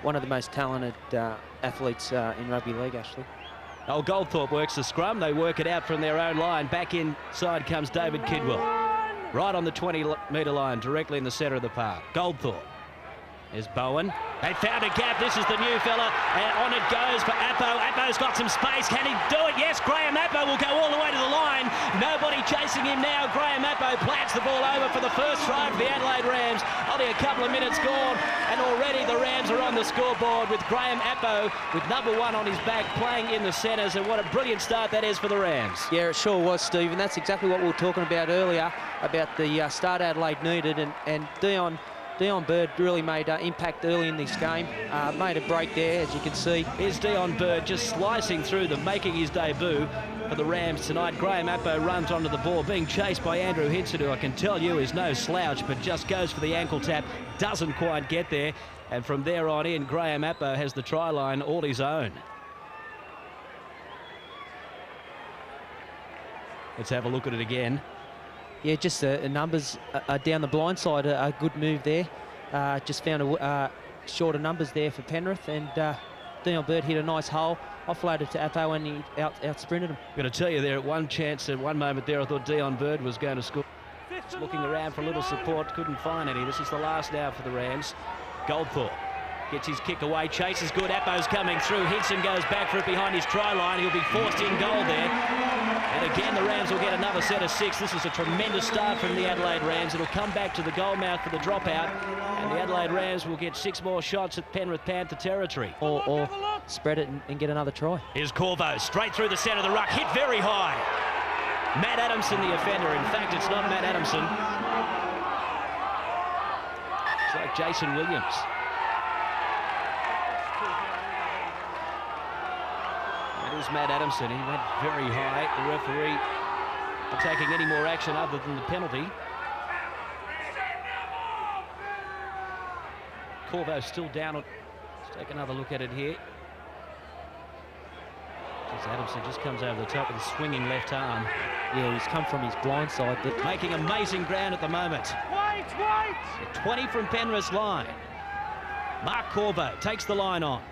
one of the most talented athletes in rugby league, actually. Oh, Goldthorpe works the scrum. They work it out from their own line. Back inside comes David Kidwell. Right on the 20-metre line, directly in the centre of the park. Goldthorpe. There's Bowen. They found a gap. This is the new fella. And on it goes for Appo. Appo's got some space. Can he do it? Yes, Graham Appo will go all the way to the line. Nobody chasing him now. Graham Appo plants the ball over for the first try for the Adelaide Rams. Only a couple of minutes gone, and already the Rams are on the scoreboard with Graham Appo with number 1 on his back playing in the centres. And what a brilliant start that is for the Rams. Yeah, it sure was, Steve. And that's exactly what we were talking about earlier, about the start Adelaide needed. And Dion Bird really made impact early in this game, made a break there, as you can see. Here's Dion Bird just slicing through them, making his debut for the Rams tonight. Graham Appo runs onto the ball, being chased by Andrew Hinson, who I can tell you is no slouch, but just goes for the ankle tap, doesn't quite get there. And from there on in, Graham Appo has the try line all his own. Let's have a look at it again. Yeah, just the numbers down the blind side, a good move there. Just found shorter numbers there for Penrith, and Dion Bird hit a nice hole, offloaded to Appo, and he out-sprinted him. I'm going to tell you there at one chance, at one moment there, I thought Dion Bird was going to score. Just looking around for a little support, couldn't find any. This is the last now for the Rams. Goldthorpe gets his kick away, chases good, Appo's coming through, Hinson goes back for it behind his try line, he'll be forced in goal there. And again, the Rams will get another set of 6. This is a tremendous start from the Adelaide Rams. It'll come back to the goal mouth for the dropout, and the Adelaide Rams will get 6 more shots at Penrith Panther territory. Or spread it and get another try. Here's Corvo, straight through the centre of the ruck, hit very high. Matt Adamson, the offender. In fact, it's not Matt Adamson. It's like Jason Williams. It was Matt Adamson. He went very high. The referee not taking any more action other than the penalty. Corvo still down. Let's take another look at it here. Adamson just comes over the top with a swinging left arm. Yeah, he's come from his blind side. Making amazing ground at the moment. Wait! 20 from Penrith's line. Mark Corvo takes the line on.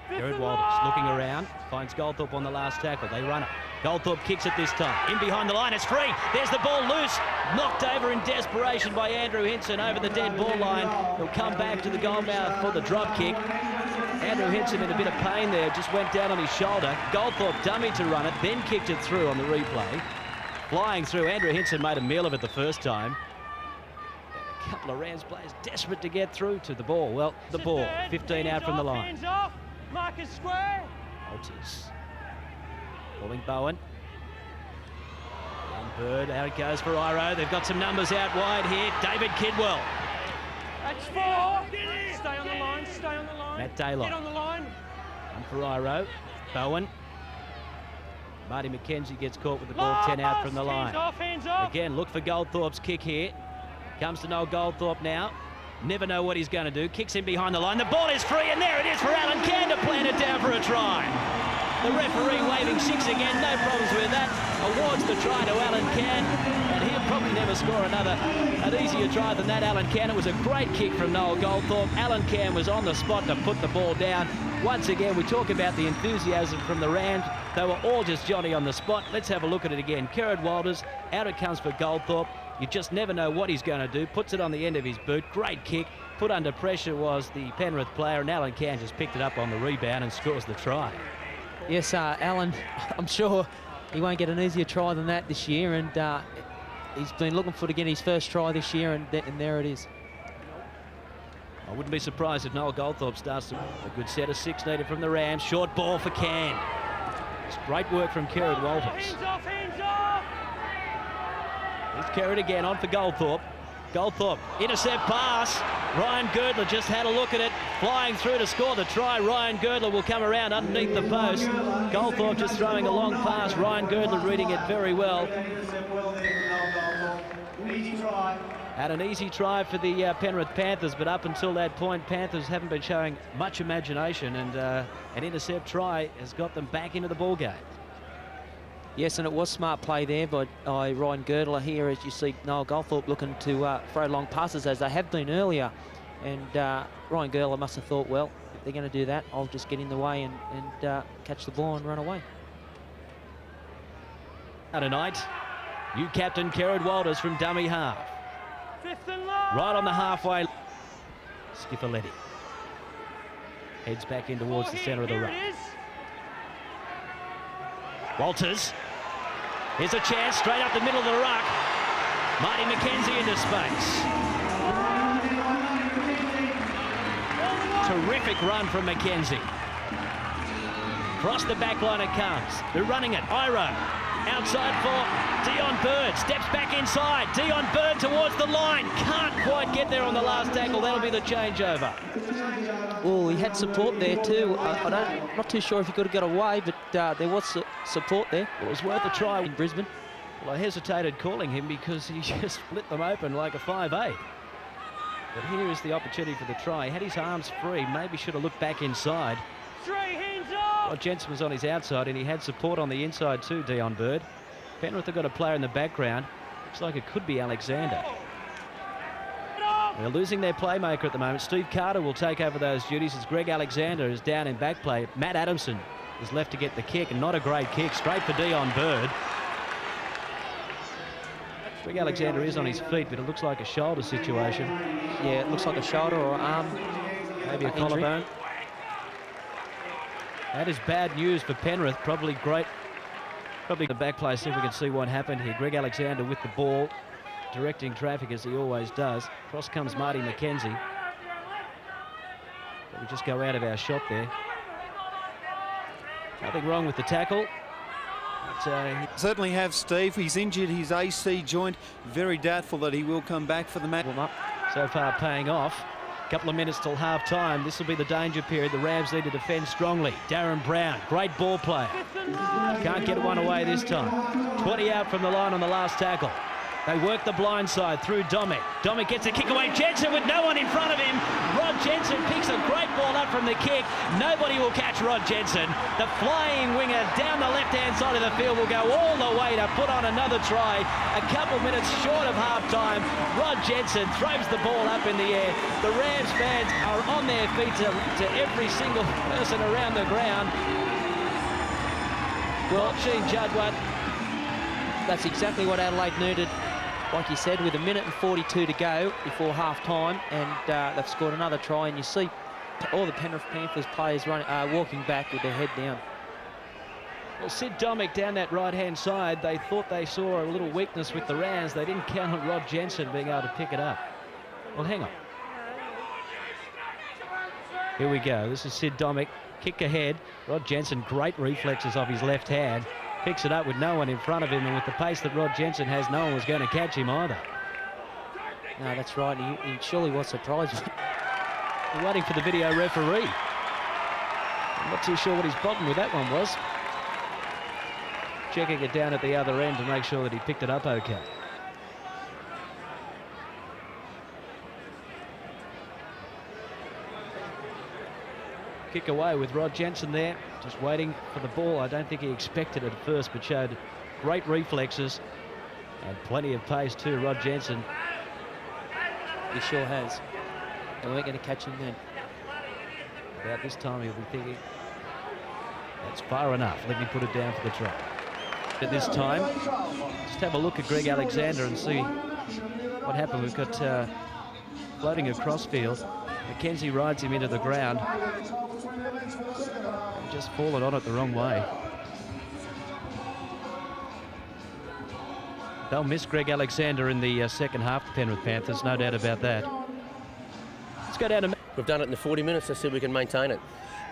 Jared Walters looking around, finds Goldthorpe on the last tackle. They run it. Goldthorpe kicks it this time. In behind the line, it's free. There's the ball loose. Knocked over in desperation by Andrew Hinson over the dead ball line. He'll come back to the goal mouth for the drop kick. Andrew Hinson in a bit of pain there, just went down on his shoulder. Goldthorpe dummied to run it, then kicked it through on the replay. Flying through, Andrew Hinson made a meal of it the first time. A couple of Rams players desperate to get through to the ball. Well, the ball, 15 out from the line. Hands off. Marcus square. Walters calling Bowen. And Bird, out it goes for Iro. They've got some numbers out wide here. David Kidwell. That's 4. Stay on the line, stay on the line. Matt Daylock. Get on the line. And for Iro. Bowen. Marty McKenzie gets caught with the ball 10 out from the line. Hands off. Again, look for Goldthorpe's kick here. Comes to Noel Goldthorpe now. Never know what he's going to do. Kicks in behind the line. The ball is free, and there it is for Alan Cann to plant it down for a try. The referee waving 6 again. No problems with that. Awards the try to Alan Cann, and he'll probably never score an easier try than that, Alan Cann. It was a great kick from Noel Goldthorpe. Alan Cann was on the spot to put the ball down. Once again, we talk about the enthusiasm from the Rams. They were all just Johnny on the spot. Let's have a look at it again. Kerrod Walters, out it comes for Goldthorpe. You just never know what he's going to do. Puts it on the end of his boot. Great kick. Put under pressure was the Penrith player, and Alan Cann just picked it up on the rebound and scores the try. Yes, Alan, I'm sure he won't get an easier try than that this year, and he's been looking for to get his first try this year, and there it is. I wouldn't be surprised if Noel Goldthorpe starts a good set of 6 needed from the Rams. Short ball for Cann. It's great work from Kerrod Walters. Hands off, hands off. He's Kerrod again, on for Goldthorpe. Goldthorpe, intercept pass. Ryan Girdler just had a look at it. Flying through to score the try. Ryan Girdler will come around underneath the post. Goldthorpe just throwing a long pass. Ryan Girdler reading it very well. Had an easy try for the Penrith Panthers, but up until that point, Panthers haven't been showing much imagination, and an intercept try has got them back into the ball game. Yes, and it was smart play there by Ryan Girdler here, as you see Noel Goldthorpe looking to throw long passes as they have been earlier. And Ryan Gurler must have thought, well, if they're going to do that, I'll just get in the way and catch the ball and run away. Tonight, new captain Kerrod Walters from dummy half. Right on the halfway. Skiffaletti heads back in towards the centre of the ruck. Walters. Here's a chance straight up the middle of the ruck. Marty McKenzie into space. Terrific run from McKenzie. Across the back line it comes. They're running it. Iro. Outside for Dion Bird. Steps back inside. Dion Bird towards the line. Can't quite get there on the last tackle. That'll be the changeover. Oh, he had support there too. I'm not too sure if he could have got away, but there was support there. It was worth a try in Brisbane. Well, I hesitated calling him because he just split them open like a 5'8". But here is the opportunity for the try. He had his arms free. Maybe should have looked back inside. Rod Jensen was on his outside and he had support on the inside too, Dion Bird. Penrith have got a player in the background. Looks like it could be Alexander. They're losing their playmaker at the moment. Steve Carter will take over those duties as Greg Alexander is down in back play. Matt Adamson is left to get the kick, and not a great kick. Straight for Dion Bird. Greg Alexander is on his feet, but it looks like a shoulder situation. Yeah, it looks like a shoulder or arm. Maybe a collarbone. That is bad news for Penrith. Probably the back play. See if we can see what happened here. Greg Alexander with the ball, directing traffic as he always does. Cross comes Marty McKenzie. But we just go out of our shot there. Nothing wrong with the tackle. Certainly have Steve. He's injured his AC joint. Very doubtful that he will come back for the match. So far paying off. A couple of minutes till half time. This will be the danger period. The Rams need to defend strongly. Darren Brown, great ball player. Can't get one away this time. 20 out from the line on the last tackle. They work the blind side through Domic. Domic gets a kick away. Jensen with no one in front of him. Rod Jensen picks a great ball up from the kick. Nobody will catch Rod Jensen. The flying winger down the left-hand side of the field will go all the way to put on another try. A couple minutes short of half-time. Rod Jensen throws the ball up in the air. The Rams fans are on their feet to every single person around the ground. Well, Sheen Jadwat. That's exactly what Adelaide needed. Like you said, with 1:42 to go before half-time, and they've scored another try, and you see all the Penrith Panthers players walking back with their head down. Well, Sid Domic down that right-hand side, they thought they saw a little weakness with the Rams. They didn't count on Rod Jensen being able to pick it up. Well, hang on. Here we go. This is Sid Domic. Kick ahead. Rod Jensen, great reflexes of his left hand. Picks it up with no one in front of him, and with the pace that Rod Jensen has, no one was going to catch him either. No, that's right. He surely was surprised. We're waiting for the video referee. I'm not too sure what his problem with that one was. Checking it down at the other end to make sure that he picked it up okay. Kick away with Rod Jensen there, just waiting for the ball. I don't think he expected it at first, but showed great reflexes and plenty of pace too, Rod Jensen. He sure has. And we're going to catch him then. About this time he'll be thinking, that's far enough, let me put it down for the try. At this time, just have a look at Greg Alexander and see what happened. We've got floating across field. McKenzie rides him into the ground. And just fallen on it the wrong way. They'll miss Greg Alexander in the second half, the Penrith Panthers, no doubt about that. Let's go down to... We've done it in the 40 minutes. Let's see if we can maintain it.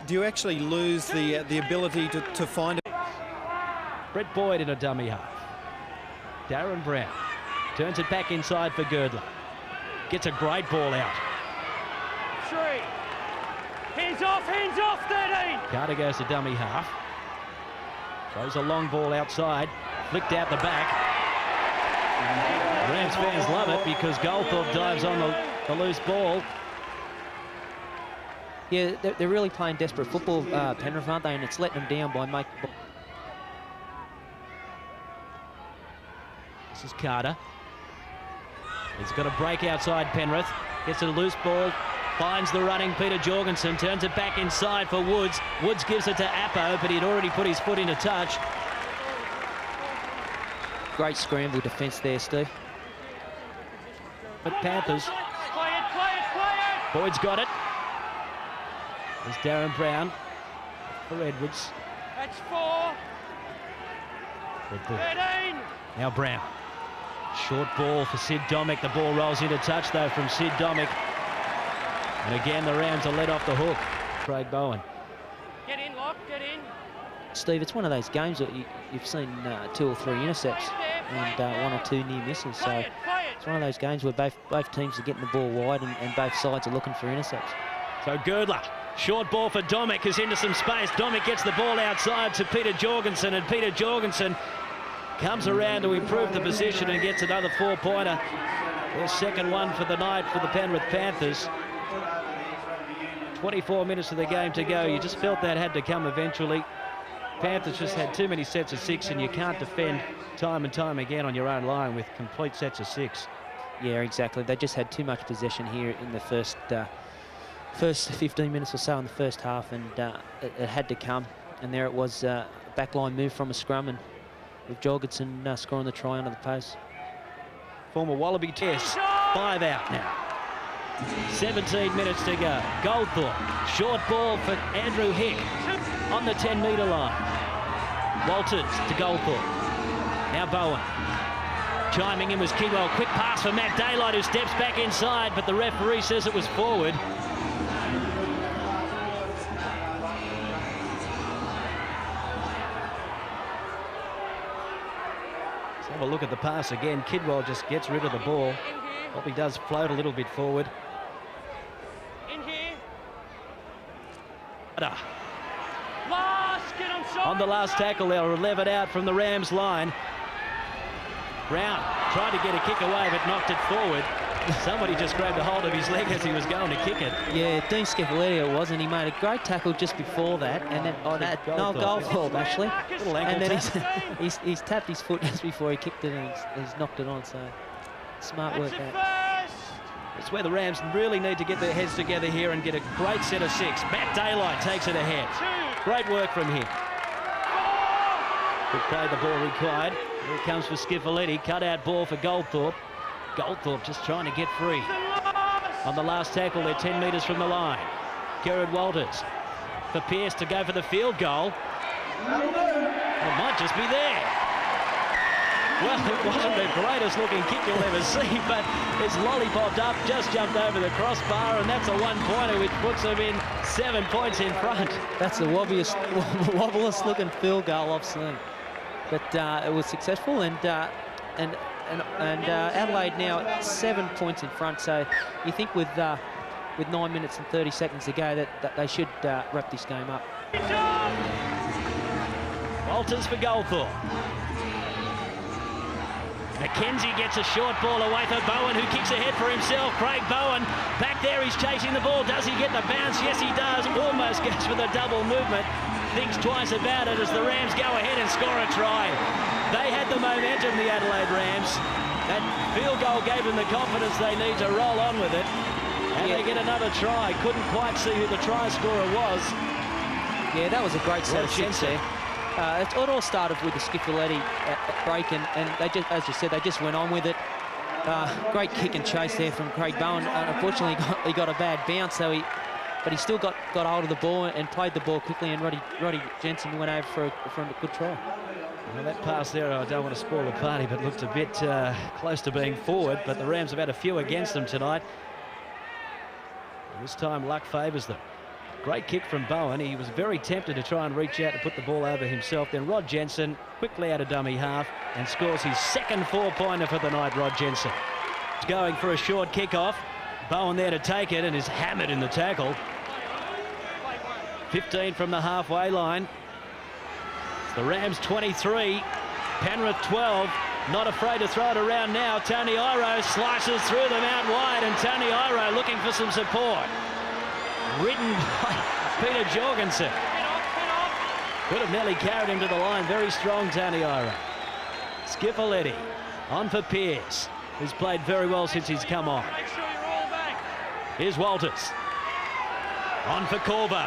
Do you actually lose the ability to find it? Brett Boyd in a dummy half. Darren Brown turns it back inside for Girdler. Gets a great ball out. 3. Hands off, 13. Carter goes to dummy half. Throws a long ball outside. Flicked out the back. Rams fans love it because Goldthorpe dives on the loose ball. Yeah, they're really playing desperate football, Penrith, aren't they? And it's letting them down by making... This is Carter. He's got a break outside Penrith. Gets a loose ball Finds the running Peter Jorgensen, turns it back inside for Woods. Woods gives it to Appo, but he'd already put his foot into touch. Great scramble defence there, Steve. But Panthers. Boyd's got it. There's Darren Brown for Edwards. That's 4. Good ball. 13. Now Brown. Short ball for Sid Domick. The ball rolls into touch, though, from Sid Domick. And again, the Rams are let off the hook. Craig Bowen. Get in, Lock, get in. Steve, it's one of those games that you've seen 2 or 3 intercepts and 1 or 2 near misses. So it's one of those games where both teams are getting the ball wide and both sides are looking for intercepts. So Girdler, short ball for Domick, is into some space. Domick gets the ball outside to Peter Jorgensen, and Peter Jorgensen comes around to improve the position and gets another 4-pointer. Their second one for the night for the Penrith Panthers. 24 minutes of the game to go. You just felt that had to come eventually. Panthers just had too many sets of 6, and you can't defend time and time again on your own line with complete sets of 6. Yeah, exactly. They just had too much possession here in the first 15 minutes or so in the first half, and it had to come. And there it was, backline move from a scrum, and with Jorgensen scoring the try under the post. Former Wallaby test. 5 out now. 17 minutes to go. Goldthorpe, short ball for Andrew Hick on the 10-metre line. Walters to Goldthorpe. Now Bowen. Chiming in was Kidwell. Quick pass for Matt Daylight, who steps back inside, but the referee says it was forward. Let's have a look at the pass again. Kidwell just gets rid of the ball. Bobby does float a little bit forward. In here. On the last tackle, they'll lev it out from the Rams line. Brown tried to get a kick away, but knocked it forward. Somebody just grabbed a hold of his leg as he was going to kick it. Yeah, Dean Scapoletti it was, and he made a great tackle just before that, and then Goldthorpe actually. And then he's tapped his foot just before he kicked it, and he's knocked it on. So smart work there. It's where the Rams really need to get their heads together here and get a great set of 6. Matt Daylight takes it ahead. Great work from him. Good play, the ball required. Here it comes for Scapoletti. Cut out ball for Goldthorpe. Goldthorpe just trying to get free. On the last tackle, they're 10 metres from the line. Gerard Walters for Pearce to go for the field goal. It might just be there. Well, it wasn't the greatest looking kick you'll ever see, but it's lollipopped up, just jumped over the crossbar, and that's a 1-pointer, which puts them in 7 points in front. That's the wobbliest looking field goal I've seen. But it was successful, and Adelaide now at 7 points in front. So you think with 9 minutes and 30 seconds to go that they should wrap this game up. Walters for Goldthorpe. McKenzie gets a short ball away for Bowen, who kicks ahead for himself. Craig Bowen back there, he's chasing the ball. Does he get the bounce? Yes, he does. Almost goes for the double movement. Thinks twice about it as the Rams go ahead and score a try. They had the momentum, the Adelaide Rams. That field goal gave them the confidence they need to roll on with it. And they get another try. Couldn't quite see who the try scorer was. Yeah, that was a great set of 6 there. It all started with the Scapoletti break, and they just, as you said, they just went on with it. Great kick and chase there from Craig Bowen. Unfortunately, he got a bad bounce, but he still got hold of the ball and played the ball quickly, and Roddy Jensen went over for a good try. Well, that pass there, I don't want to spoil the party, but looked a bit close to being forward, but the Rams have had a few against them tonight. This time luck favours them. Great kick from Bowen. He was very tempted to try and reach out and put the ball over himself. Then Rod Jensen quickly out of dummy half and scores his second 4-pointer for the night, Rod Jensen. He's going for a short kick-off. Bowen there to take it and is hammered in the tackle. 15 from the halfway line. It's the Rams 23, Penrith 12. Not afraid to throw it around now. Tony Iro slices through them out wide, and Tony Iro looking for some support. Ridden by Peter Jorgensen. Could have nearly carried him to the line. Very strong, Tony Iro. Scapoletti on for Pearce, who's played very well since he's come on. Here's Walters. On for Corvo.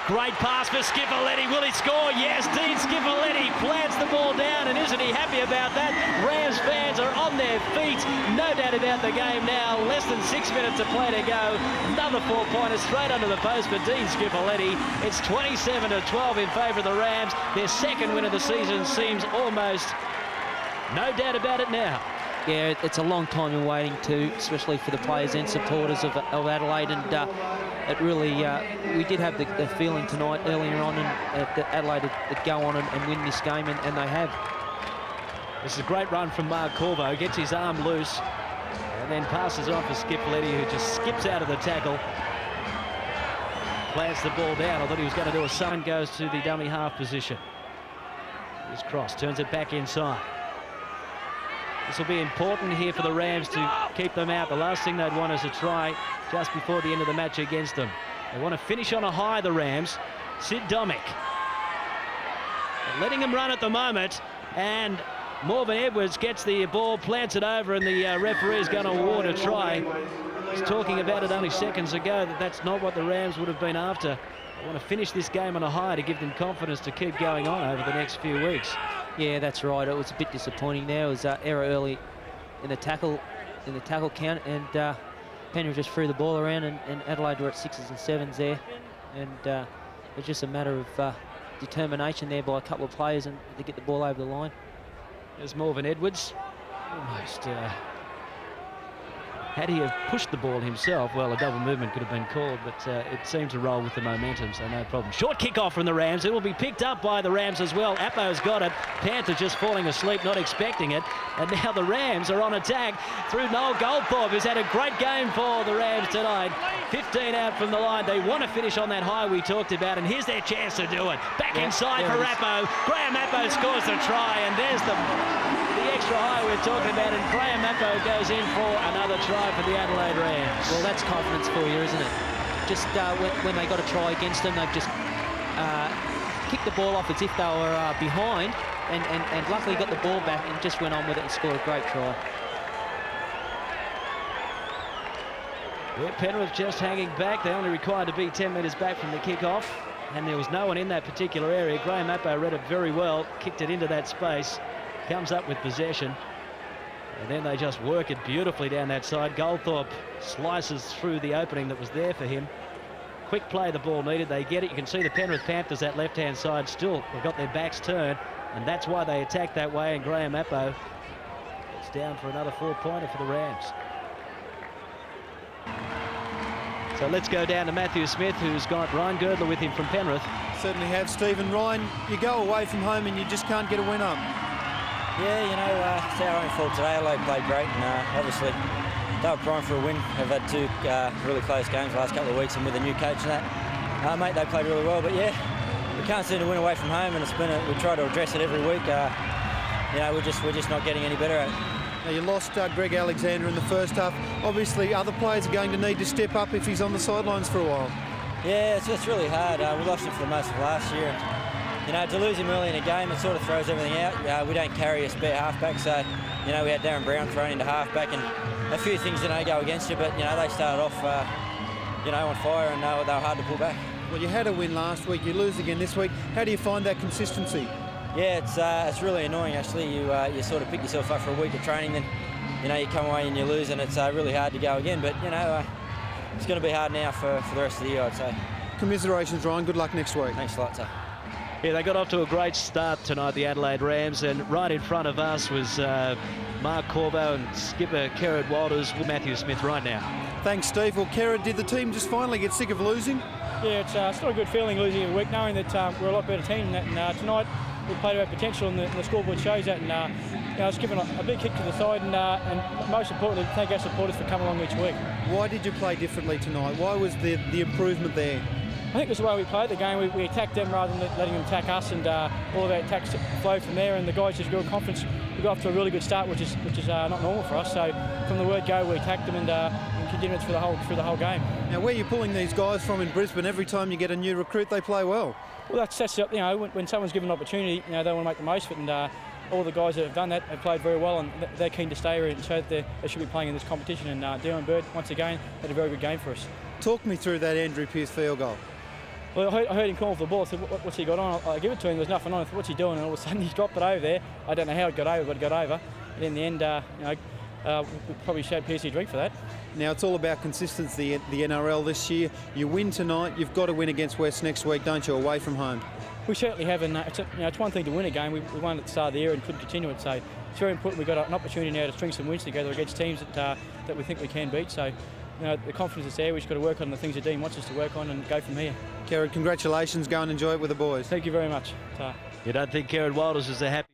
Great pass for Skipoletti. Will he score? Yes, Dean Skipoletti plants the ball down, and isn't he happy about that? Rams fans are on their feet. No doubt about the game now. Less than 6 minutes to play to go. Another 4-pointer straight under the post for Dean Skipoletti. It's 27-12 in favour of the Rams. Their second win of the season seems almost no doubt about it now. Yeah, it's a long time in waiting too, especially for the players and supporters of Adelaide, and it really, we did have the feeling tonight earlier on that Adelaide would go on and win this game, and they have. This is a great run from Mark Corvo, gets his arm loose and then passes on for Skipoletti, who just skips out of the tackle. Plants the ball down. I thought he was going to do a sun, goes to the dummy half position. His cross, turns it back inside. This will be important here for the Rams to keep them out. The last thing they'd want is a try just before the end of the match against them. They want to finish on a high, the Rams. Sid Domick. They're letting him run at the moment, and Morven Edwards gets the ball, plants it over, and the referee is going to award a try. He was talking about it only seconds ago, that that's not what the Rams would have been after. They want to finish this game on a high to give them confidence to keep going on over the next few weeks. Yeah, that's right. It was a bit disappointing there. It was error early in the tackle count, and Penrith just threw the ball around, and Adelaide were at 6s and 7s there, and it was just a matter of determination there by a couple of players and to get the ball over the line. There's Morven Edwards. Almost had he have pushed the ball himself, well, a double movement could have been called, but it seemed to roll with the momentum, so no problem. Short kick-off from the Rams. It will be picked up by the Rams as well. Appo's got it. Panthers just falling asleep, not expecting it. And now the Rams are on attack through Noel Goldthorpe, who's had a great game for the Rams tonight. 15 out from the line. They want to finish on that high we talked about, and here's their chance to do it. Back inside for Appo. Graham Appo scores the try, and there's the extra high we're talking about, and Graham Appo goes in for another try for the Adelaide Rams. Well, that's confidence for you, isn't it? Just when they got a try against them, they've just kicked the ball off as if they were behind, and luckily got the ball back and just went on with it and scored a great try. Yeah, Penrith just hanging back. They only required to be 10 metres back from the kick-off, and there was no one in that particular area. Graham Appo read it very well, kicked it into that space, comes up with possession, and then they just work it beautifully down that side. Goldthorpe slices through the opening that was there for him. Quick play the ball needed. They get it. You can see the Penrith Panthers, that left-hand side, still have got their backs turned, and that's why they attack that way, and Graham Appo gets down for another 4-pointer for the Rams. So let's go down to Matthew Smith, who's got Ryan Girdler with him from Penrith. Certainly have, Stephen. Ryan, you go away from home and you just can't get a win up. Yeah, you know, it's our own fault today. Adelaide played great, and obviously they were primed for a win. They've had two really close games the last couple of weeks, and with a new coach and that, mate, they played really well. But yeah, we can't seem to win away from home, and it's been we try to address it every week. You know, we're just not getting any better at it. Now, you lost Greg Alexander in the first half. Obviously, other players are going to need to step up if he's on the sidelines for a while. Yeah, it's really hard. We lost him for most of last year. You know, to lose him early in a game, it sort of throws everything out. We don't carry a spare halfback, so, you know, we had Darren Brown thrown into halfback, and a few things, you know, go against you, but, you know, they started off, you know, on fire, and they were hard to pull back. Well, you had a win last week, you lose again this week. How do you find that consistency? Yeah, it's really annoying, actually. You sort of pick yourself up for a week of training, then, you know, you come away and you lose, and it's really hard to go again, but, you know, it's going to be hard now for the rest of the year, I'd say. Commiserations, Ryan. Good luck next week. Thanks a lot, sir. Yeah, they got off to a great start tonight, the Adelaide Rams, and right in front of us was Mark Corvo and skipper Kerrod Walters with Matthew Smith right now. Thanks, Steve. Well, Kerrod, did the team just finally get sick of losing? Yeah, it's not a good feeling losing every week, knowing that we're a lot better team than that. And tonight we played our potential, and the scoreboard shows that. And you know, it's given a big kick to the side, and most importantly, thank our supporters for coming along each week. Why did you play differently tonight? Why was the improvement there? I think it was the way we played the game. We attacked them rather than letting them attack us, and all of our attacks flowed from there. And the guys just got confidence. We got off to a really good start, which is not normal for us. So from the word go, we attacked them and continued through the whole game. Now, where are you pulling these guys from in Brisbane? Every time you get a new recruit, they play well. Well, that sets up. You know, when someone's given an opportunity, you know, they want to make the most of it. And all the guys that have done that have played very well, and they're keen to stay here and show that they should be playing in this competition. And Dion Bird, once again, had a very good game for us. Talk me through that Andrew Pearce field goal. Well, I heard him calling for the ball. I said, what's he got on? I give it to him, there's nothing on. I thought, what's he doing? And all of a sudden he's dropped it over there. I don't know how it got over, but it got over. And in the end, we probably showed Pearce drink for that. Now, it's all about consistency, the NRL this year. You win tonight, you've got to win against West next week, don't you, away from home? We certainly have, and it's one thing to win a game. We won at the start of the year and couldn't continue it, so it's very important. We've got an opportunity now to string some wins together against teams that we think we can beat. So, the confidence is there. We've just got to work on the things that Dean wants us to work on and go from here. Kerrod, congratulations. Go and enjoy it with the boys. Thank you very much. You don't think Kerrod Walters is a happy